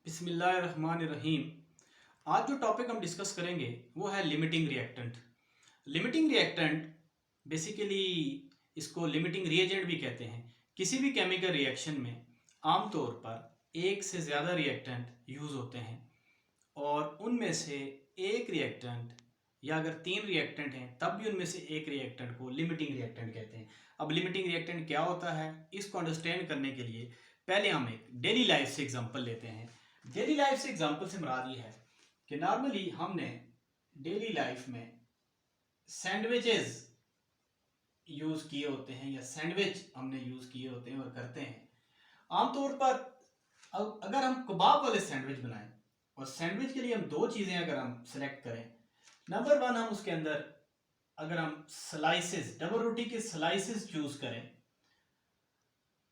बिस्मिल्लाहिर्रहमानिर्रहीम। आज जो टॉपिक हम डिस्कस करेंगे वो है limiting reactant. Limiting reactant basically इसको लिमिटिंग रिएजेंट भी कहते हैं। किसी भी केमिकल रिएक्शन में आमतौर पर एक से ज़्यादा रिएक्टेंट यूज़ होते हैं और उनमें से एक रिएक्टेंट या अगर तीन रिएक्टेंट हैं तब भी उनमें से एक रिएक्टेंट को लिमिटिंग रिएक्टेंट कहते हैं। अब लिमिटिंग रिएक्टेंट क्या होता है इसको अंडरस्टैंड करने के लिए पहले हम एक डेली लाइफ से एग्जांपल लेते हैं। डेली लाइफ से एग्जांपल से मुराद ये है कि नॉर्मली हमने डेली लाइफ में सैंडविचेस यूज़ किए होते हैं या सैंडविच हमने यूज़ किए होते हैं और करते हैं। आमतौर पर अगर हम कबाब वाले सैंडविच बनाएं और सैंडविच के लिए हम दो चीज़ें अगर हम सेलेक्ट करें, नंबर वन हम उसके अंदर अगर हम स्लाइसेस डबल रोटी के स्लाइसेस चूज करें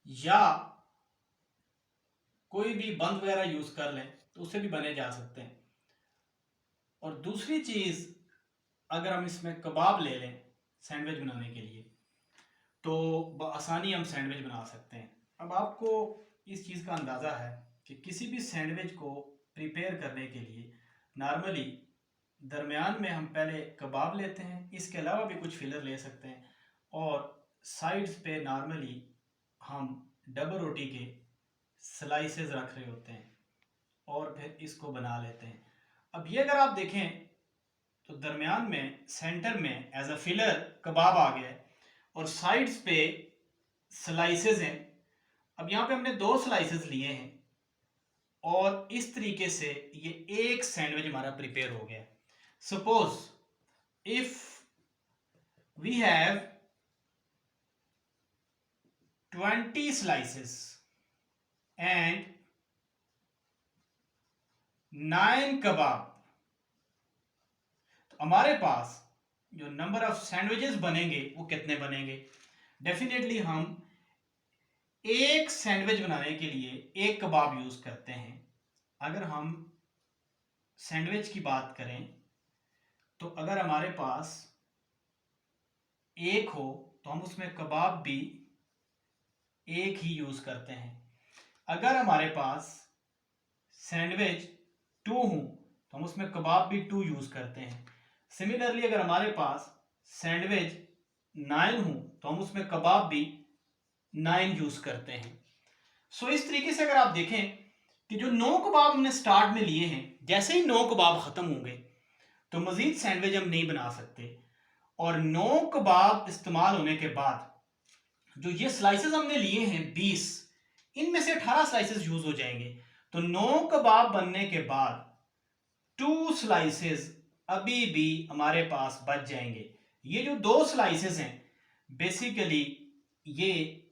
या कोई भी बंद वगैरह यूज कर लें तो उससे भी बने जा सकते हैं। और दूसरी चीज अगर हम इसमें कबाब ले लें सैंडविच बनाने के लिए तो आसानी हम सैंडविच बना सकते हैं। अब आपको इस चीज़ का अंदाज़ा है कि किसी भी सैंडविच को प्रिपेयर करने के लिए नॉर्मली दरमियान में हम पहले कबाब लेते हैं, इसके अलावा भी कुछ फिलर ले सकते हैं और साइड्स पे नॉर्मली हम डबल रोटी के स्लाइसेस रख रहे होते हैं और फिर इसको बना लेते हैं। अब ये अगर आप देखें तो दरमियान में सेंटर में एज अ फिलर कबाब आ गया है और साइड्स पे स्लाइसेस हैं। अब यहाँ पे हमने दो स्लाइसेस लिए हैं और इस तरीके से ये एक सैंडविच हमारा प्रिपेयर हो गया। Suppose if we have 20 slices and 9 kebab, तो हमारे पास जो नंबर ऑफ सैंडविचेस बनेंगे वो कितने बनेंगे? डेफिनेटली हम एक सैंडविच बनाने के लिए एक कबाब यूज करते हैं। अगर हम सैंडविच की बात करें तो अगर हमारे पास एक हो तो हम उसमें कबाब भी एक ही यूज करते हैं। अगर हमारे पास सैंडविच 2 हो तो हम उसमें कबाब भी 2 यूज करते हैं। सिमिलरली अगर हमारे पास सैंडविच 9 हो तो हम उसमें कबाब भी 9 यूज करते हैं। सो इस तरीके से अगर आप देखें कि जो 9 कबाब हमने स्टार्ट में लिए हैं, जैसे ही 9 कबाब खत्म होंगे तो मजीद सैंडविच हम नहीं बना सकते और 9 कबाब इस्तेमाल होने के बाद जो ये स्लाइसेस हमने लिए हैं 20, इनमें से 18 स्लाइसेस यूज हो जाएंगे। तो 9 कबाब बनने के बाद 2 स्लाइसेस अभी भी हमारे पास बच जाएंगे। ये जो 2 स्लाइसेस हैं बेसिकली ये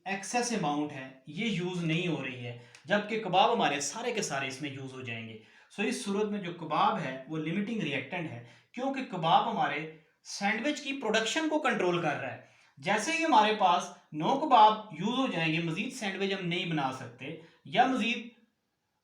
एक्सेस अमाउंट है, ये यूज नहीं हो रही है, जबकि कबाब हमारे सारे के सारे इसमें यूज हो जाएंगे। सो इस सूरत में जो कबाब है वो लिमिटिंग रिएक्टेंट है, क्योंकि कबाब हमारे सैंडविच की प्रोडक्शन को कंट्रोल कर रहा है। जैसे ही हमारे पास 9 कबाब यूज हो जाएंगे, मजीद सैंडविच हम नहीं बना सकते या मजीद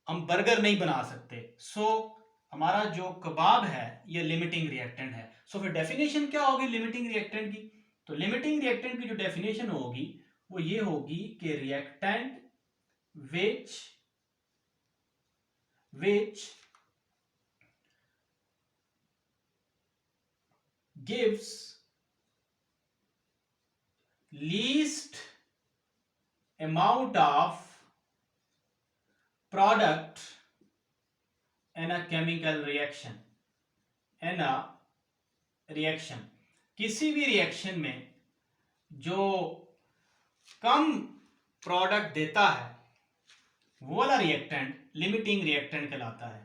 हम बर्गर नहीं बना सकते। सो हमारा जो कबाब है ये लिमिटिंग रिएक्टेंट है। सो फिर डेफिनेशन क्या होगी लिमिटिंग रिएक्टेंट की? तो लिमिटिंग रिएक्टेंट की जो डेफिनेशन होगी वो ये होगी कि reactant which gives least amount of product in a chemical reaction किसी भी रिएक्शन में जो कम प्रोडक्ट देता है वो वाला रिएक्टेंट लिमिटिंग रिएक्टेंट कहलाता है।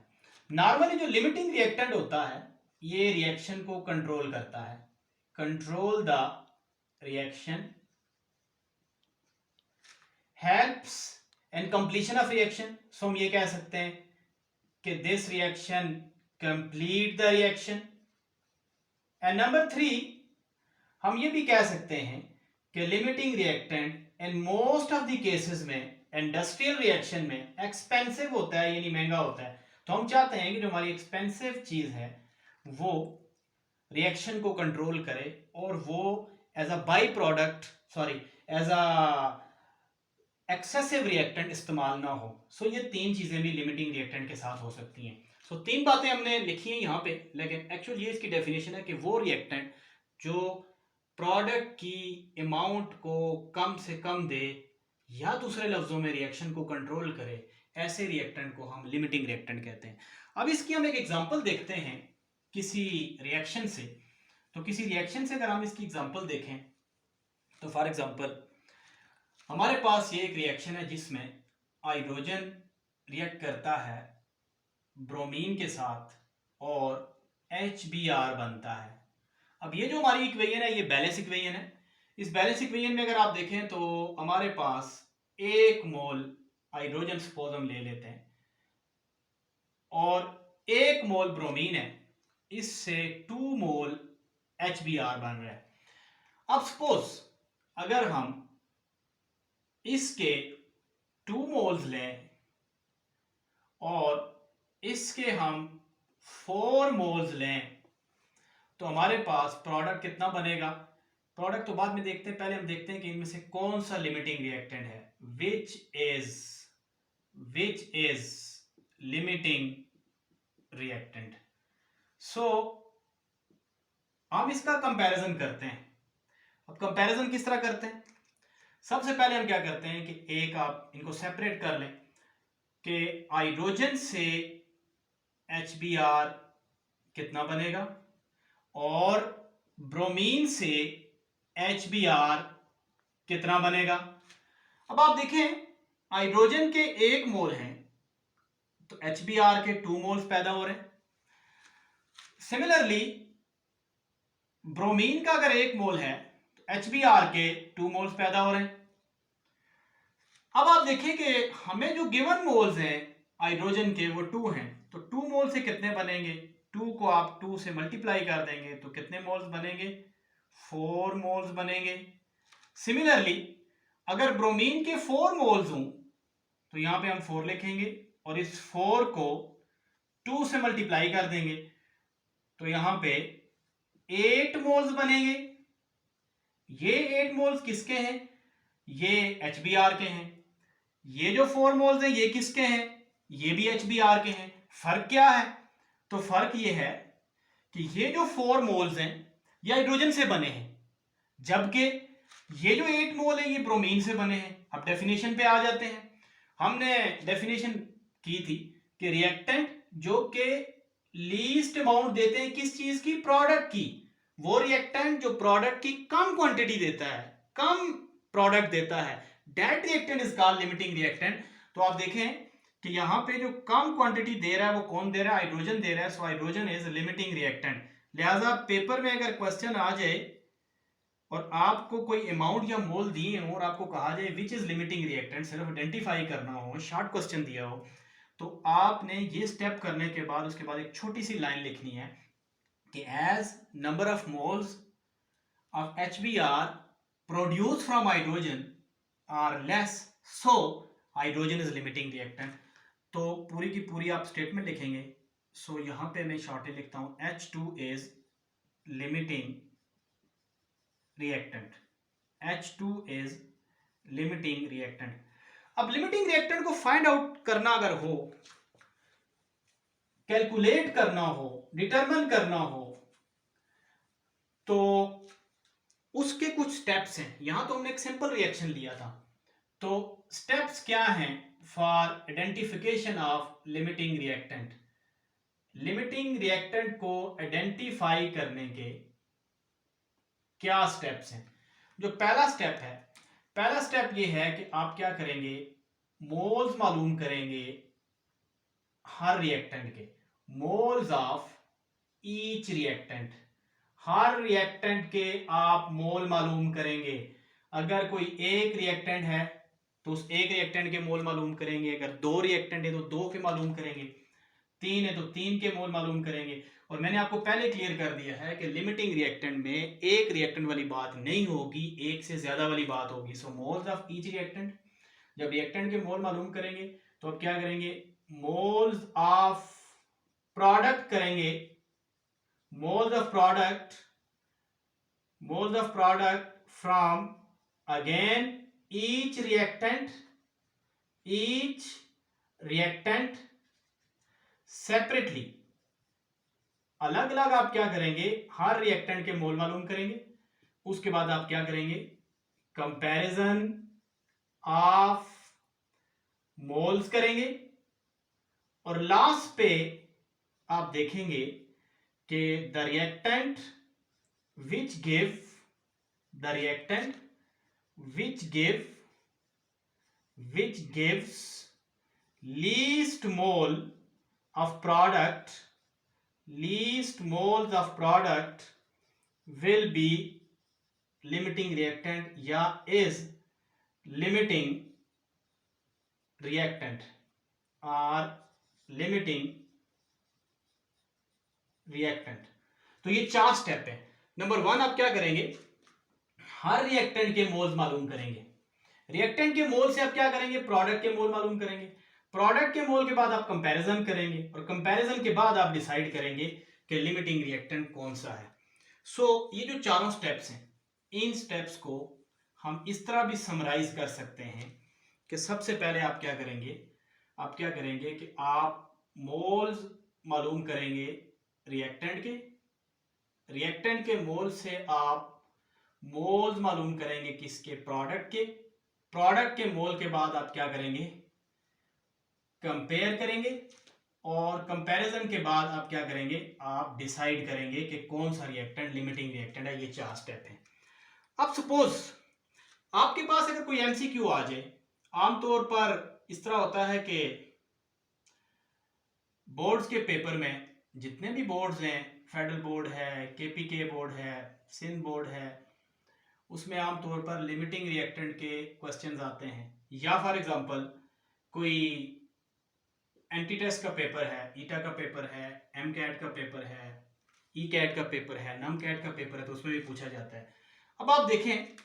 नॉर्मली जो लिमिटिंग रिएक्टेंट होता है ये रिएक्शन को कंट्रोल करता है, control the reaction, helps in completion of reaction. So हम ये कह सकते हैं कि this reaction complete the reaction. And number 3 हम ये भी कह सकते हैं कि limiting reactant in most of the cases में इंडस्ट्रियल रिएक्शन में एक्सपेंसिव होता है, यानी महंगा होता है। तो हम चाहते हैं कि जो हमारी एक्सपेंसिव चीज है वो रिएक्शन को कंट्रोल करे और वो as a by product as a excessive reactant इस्तेमाल ना हो। सो ये तीन चीजें भी लिमिटिंग रिएक्टेंट के साथ हो सकती हैं। सो तीन बातें हमने लिखी हैं यहाँ पे, लेकिन एक्चुअली ये इसकी डेफिनेशन है कि वो रिएक्टेंट जो प्रोडक्ट की अमाउंट को कम से कम दे या दूसरे लफ्जों में रिएक्शन को कंट्रोल करे, ऐसे रिएक्टेंट को हम लिमिटिंग रिएक्टेंट कहते हैं। अब इसकी हम एक एग्जांपल देखते हैं किसी रिएक्शन से। तो किसी रिएक्शन से अगर हम इसकी एग्जांपल देखें तो फॉर एग्जांपल हमारे पास ये एक रिएक्शन है जिसमें हाइड्रोजन रिएक्ट करता है ब्रोमीन के साथ और HBr बनता है। अब ये जो हमारी इक्वेशन है ये बैलेंस इक्वेशन है। इस बैलेंस इक्वेशन में अगर आप देखें तो हमारे पास 1 मोल हाइड्रोजन सपोज हम ले लेते हैं और 1 मोल ब्रोमीन है, इससे 2 मोल HBr बन रहा है। अब सपोज अगर हम इसके 2 मोल्स लें और इसके हम 4 मोल्स लें तो हमारे पास प्रोडक्ट कितना बनेगा। प्रोडक्ट तो बाद में देखते हैं, पहले हम देखते हैं कि इनमें से कौन सा लिमिटिंग रिएक्टेंट है, विच इज लिमिटिंग रिएक्टेंट। सो हम इसका कंपैरिजन करते हैं। अब कंपैरिजन किस तरह करते हैं, सबसे पहले हम क्या करते हैं कि एक आप इनको सेपरेट कर लें कि हाइड्रोजन से HBr कितना बनेगा और ब्रोमीन से HBr कितना बनेगा। अब आप देखें हाइड्रोजन के 1 मोल हैं तो HBr के 2 मोल्स पैदा हो रहे हैं। सिमिलरली ब्रोमीन का अगर 1 मोल है तो HBr के 2 मोल्स पैदा हो रहे हैं। अब आप देखें कि हमें जो गिवन मोल्स हैं हाइड्रोजन के वो 2 हैं, तो 2 मोल से कितने बनेंगे, 2 को आप 2 से मल्टीप्लाई कर देंगे तो कितने मोल्स बनेंगे, 4 मोल्स बनेंगे। सिमिलरली अगर ब्रोमीन के 4 मोल्स हों तो यहां पे हम 4 लिखेंगे और इस 4 को 2 से मल्टीप्लाई कर देंगे तो यहां पे 8 मोल्स बनेंगे। ये 8 मोल्स किसके हैं, ये HBr के हैं। ये जो 4 मोल्स हैं ये किसके हैं, ये भी HBr के हैं। फर्क क्या है, तो फर्क ये है कि ये जो 4 मोल्स हैं ये हाइड्रोजन से बने हैं, जबकि ये जो 8 मोल है ये ब्रोमीन से बने हैं। अब डेफिनेशन पे आ जाते हैं। हमने डेफिनेशन की थी कि रिएक्टेंट जो कि लीस्ट अमाउंट देते हैं किस चीज की, प्रोडक्ट की, वो रिएक्टेंट जो प्रोडक्ट की कम क्वांटिटी देता है, कम प्रोडक्ट देता है, that reactant is called limiting reactant. तो आप देखें कि यहां पे जो कम क्वांटिटी दे रहा है वो कौन दे रहा है, हाइड्रोजन दे रहा है। सो हाइड्रोजन इज लिमिटिंग रिएक्टेंट। लिहाजा पेपर में अगर क्वेश्चन आ जाए और आपको कोई अमाउंट या मोल दिए हो और आपको कहा जाए विच इज लिमिटिंग रिएक्टेंट, सिर्फ आइडेंटिफाई करना हो, शॉर्ट क्वेश्चन दिया हो, तो आपने ये स्टेप करने के बाद उसके बाद एक छोटी सी लाइन लिखनी है कि as number of moles of HBr produce from hydrogen are less, so hydrogen is limiting reactant. तो पूरी की पूरी आप स्टेटमेंट लिखेंगे। सो यहां पे मैं शॉर्ट लिखता हूं H2 is limiting reactant, H2 is limiting reactant. अब लिमिटिंग रिएक्टेंट को फाइंड आउट करना अगर हो, कैलकुलेट करना हो, डिटरमिन करना हो, तो उसके कुछ स्टेप्स हैं। यहां तो हमने एक सिंपल रिएक्शन लिया था, तो स्टेप्स क्या हैं for identification of limiting reactant. Limiting reactant को आइडेंटिफाई करने के क्या स्टेप्स हैं। जो पहला स्टेप है, पहला स्टेप ये है कि आप क्या करेंगे, मोल्स मालूम करेंगे हर रिएक्टेंट के, moles of each reactant, her reactant के आप मोल मालूम करेंगे। अगर कोई एक रिएक्टेंट है तो उस एक रिएक्टेंट के मोल मालूम करेंगे, अगर 2 रिएक्टेंट है तो 2 के मालूम करेंगे, 3 है तो 3 के मोल मालूम करेंगे। और मैंने आपको पहले क्लियर कर दिया है कि लिमिटिंग रिएक्टेंट में एक रिएक्टेंट वाली बात नहीं होगी, एक से ज्यादा वाली बात होगी। सो मोल्स ऑफ ईच रिएक्टेंट, जब रिएक्टेंट के मोल मालूम करेंगे तो अब क्या करेंगे, मोल्स ऑफ प्रोडक्ट करेंगे, moles of product from again each reactant each reactant separately, अलग अलग आप क्या करेंगे, हर रिएक्टेंट के मोल मालूम करेंगे। उसके बाद आप क्या करेंगे, कंपैरिजन ऑफ मोल्स करेंगे। और लास्ट पे आप देखेंगे कि the reactant which give the reactant which gives least moles of product will be limiting reactant या is limiting reactant or limiting reactant। तो ये 4 स्टेप है। नंबर 1 आप क्या करेंगे, हर रिएक्टेंट के मोल्स मालूम करेंगे। रिएक्टेंट के मोल से आप क्या करेंगे, प्रोडक्ट के मोल मालूम करेंगे। प्रोडक्ट के मोल के बाद आप कंपैरिजन करेंगे और कंपैरिजन के बाद आप डिसाइड करेंगे कि लिमिटिंग रिएक्टेंट कौन सा है। ये जो चारों स्टेप्स हैं, इन स्टेप्स को हम इस तरह भी समराइज कर सकते हैं कि सबसे पहले आप क्या करेंगे कि आप मोल्स मालूम करेंगे रिएक्टेंट के मोल से आप मोल्स मालूम करेंगे किसके, प्रोडक्ट के मोल के बाद आप क्या करेंगे, कंपेयर करेंगे और कंपैरिजन के बाद आप क्या करेंगे, आप डिसाइड करेंगे कि कौन सा रिएक्टेंट लिमिटिंग रिएक्टेंट है। ये 4 स्टेप हैं। अब सपोज आपके पास अगर कोई एमसीक्यू आ जाए, आमतौर पर इस तरह होता है कि बोर्ड्स के पेपर में, जितने भी बोर्ड्स हैं, फेडरल बोर्ड है, केपीके बोर्ड है, सिंध बोर्ड है, उसमें आमतौर पर लिमिटिंग रिएक्टेंट के क्वेश्चंस आते हैं। या फॉर एग्जांपल कोई एंटी टेस्ट का पेपर है, ईटा का पेपर है, एम कैट का पेपर है, ई कैट का पेपर है, नम कैट का पेपर है, तो उसमें भी पूछा जाता है। अब आप देखें,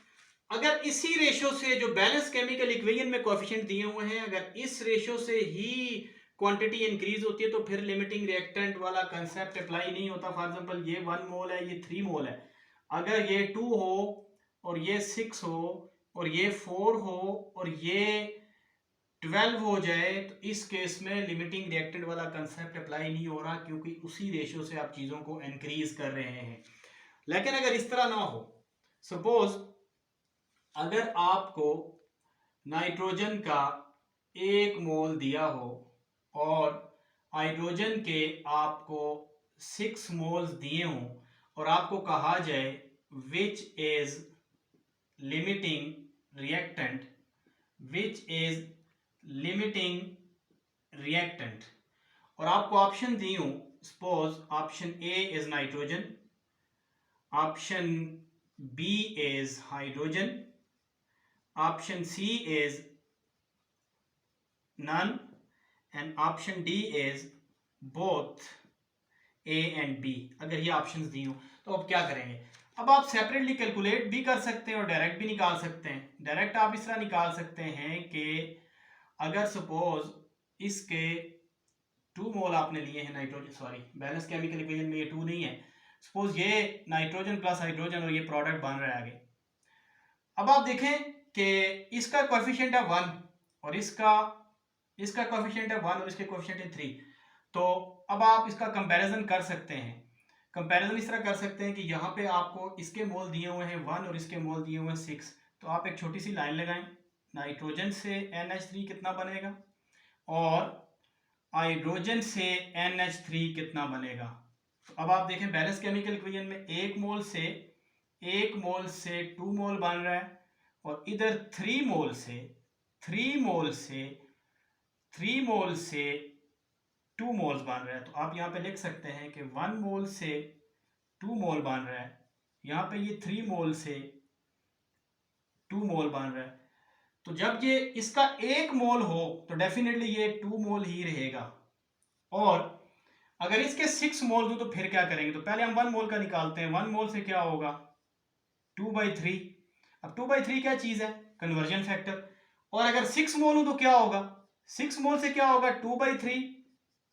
अगर इसी रेशो से जो बैलेंस केमिकल इक्वेशन में कोएफिशिएंट दिए हुए हैं, अगर इस रेशो से ही क्वांटिटी इंक्रीज होती है तो फिर लिमिटिंग रिएक्टेंट वाला कंसेप्ट अप्लाई नहीं होता। फॉर एग्जांपल ये 1 मोल है, ये 3 मोल है, अगर ये 2 हो और ये 6 हो और ये 4 हो और ये 12 हो जाए, तो इस केस में लिमिटिंग रिएक्टेंट वाला कंसेप्ट अप्लाई नहीं हो रहा, क्योंकि उसी रेशियो से आप चीज़ों को इंक्रीज कर रहे हैं। लेकिन अगर इस तरह ना हो, सपोज अगर आपको नाइट्रोजन का 1 मोल दिया हो और हाइड्रोजन के आपको 6 मोल्स दिए हों और आपको कहा जाए विच इज लिमिटिंग रिएक्टेंट और आपको ऑप्शन दी हूं, suppose option A is nitrogen, option B is hydrogen, option C is none and option D is both A and B. अगर ये ऑप्शंस दी हो तो अब क्या करेंगे, अब आप सेपरेटली कैलकुलेट भी कर सकते हैं और डायरेक्ट भी निकाल सकते हैं। डायरेक्ट आप इस तरह निकाल सकते हैं कि अगर सपोज इसके 2 मोल आपने लिए हैं nitrogen, sorry balance chemical equation में ये 2 नहीं है, सपोज ये नाइट्रोजन प्लस हाइड्रोजन और ये प्रोडक्ट बन रहा है आगे। अब आप देखें कि इसका कोएफिशिएंट है 1 और इसका कोएफिशिएंट है 1 और इसके कोएफिशिएंट है 3, तो अब आप इसका कंपैरिजन कर सकते हैं। कंपैरिजन इस तरह कर सकते हैं कि यहाँ पे आपको इसके मोल दिए हुए हैं 1 और इसके मोल दिए हुए हैं 6, तो आप एक छोटी सी लाइन लगाएं, नाइट्रोजन से NH3 कितना बनेगा और हाइड्रोजन से NH3 कितना बनेगा। तो अब आप देखें बैलेंस केमिकल इक्वेशन में 1 मोल से 2 मोल बन रहा है और इधर 3 मोल से 2 मोल्स बन रहा है। तो आप यहाँ पे लिख सकते हैं कि 1 मोल से 2 मोल बन रहा है, यहाँ पे ये 3 मोल से 2 मोल बन रहा है। तो जब ये इसका 1 मोल हो तो डेफिनेटली ये 2 मोल ही रहेगा, और अगर इसके 6 मोल हो तो फिर क्या करेंगे, तो पहले हम 1 मोल का निकालते हैं। 1 मोल से क्या होगा 2/3। अब 2/3 क्या चीज है, कन्वर्जन फैक्टर। और अगर 6 मोल हो तो क्या होगा, 6 मोल से क्या होगा 2/3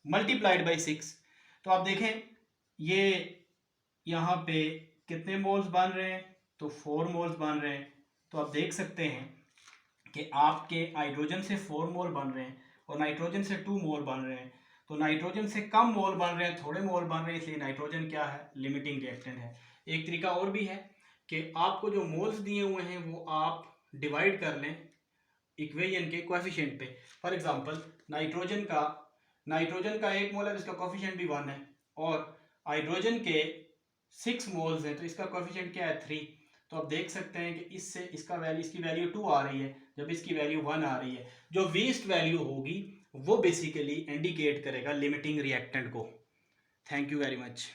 मल्टीप्लाइड बाई 6। तो आप देखें ये यहाँ पे कितने मोल्स बन रहे हैं, तो 4 मोल्स बन रहे हैं। तो आप देख सकते हैं कि आपके हाइड्रोजन से 4 मोल बन रहे हैं और नाइट्रोजन से 2 मोल बन रहे हैं, तो नाइट्रोजन से कम मोल बन रहे हैं, थोड़े मोल बन रहे हैं, इसलिए नाइट्रोजन क्या है, लिमिटिंग रिएक्टेंट है। एक तरीका और भी है कि आपको जो मोल्स दिए हुए हैं वो आप डिवाइड कर लें इक्वेशन के कोएफिशिएंट पे। फॉर एग्जांपल नाइट्रोजन का 1 मोल है तो इसका कोएफिशिएंट भी 1 है, और हाइड्रोजन के 6 मोल्स हैं तो इसका कोएफिशिएंट क्या है, 3। तो आप देख सकते हैं कि इससे इसकी वैल्यू 2 आ रही है, जब इसकी वैल्यू 1 आ रही है। जो वीस्ट वैल्यू होगी वो बेसिकली इंडिकेट करेगा लिमिटिंग रिएक्टेंट को। Thank you very much.